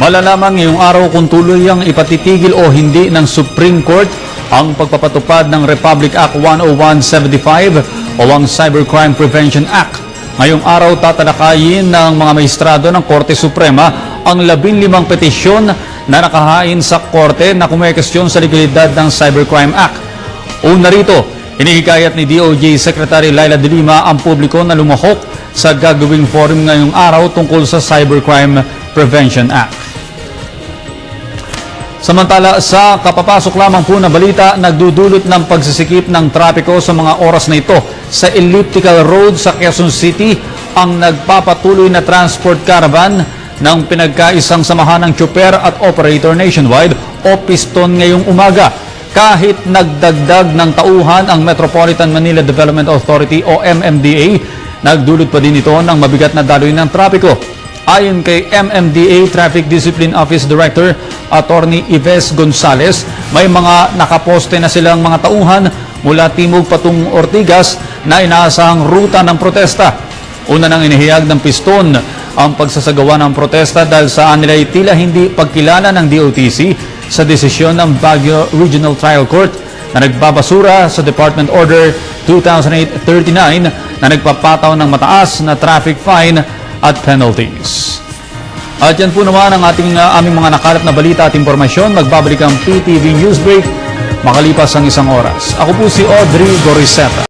Malalaman ngayong araw kung tuluyang ipatitigil o hindi ng Supreme Court ang pagpapatupad ng Republic Act 10175 o ang Cybercrime Prevention Act. Ngayong araw tatalakayin ng mga maestrado ng Korte Suprema ang 15 petisyon na nakahain sa Korte na kumekestyon sa legalidad ng Cybercrime Act. Una rito, hinihikayat ni DOJ Secretary Laila De Lima ang publiko na lumahok sa gagawing forum ngayong araw tungkol sa Cybercrime Prevention Act. Samantala, sa kapapasok lamang po na balita, nagdudulot ng pagsisikip ng trapiko sa mga oras na ito sa Elliptical Road sa Quezon City ang nagpapatuloy na transport caravan ng pinagkaisang samahan ng tsuper at operator nationwide o Piston ngayong umaga. Kahit nagdagdag ng tauhan ang Metropolitan Manila Development Authority o MMDA, nagdulot pa din ito ng mabigat na daloy ng trapiko. Ayon kay MMDA Traffic Discipline Office Director Attorney Yves Gonzales, may mga nakaposte na silang mga tauhan mula Timog patungong Ortigas na inaasahang ruta ng protesta. Una nang inihayag ng Piston ang pagsasagawa ng protesta dahil saan nila tila hindi pagkilala ng DOTC sa desisyon ng Baguio Regional Trial Court na nagbabasura sa Department Order 2008-39 na nagpapataw ng mataas na traffic fine at penalties. At yan po naman ang aming mga nakalap na balita at impormasyon. Magbabalik ang PTV Newsbreak makalipas ang 1 oras. Ako po si Audrey Goriseta.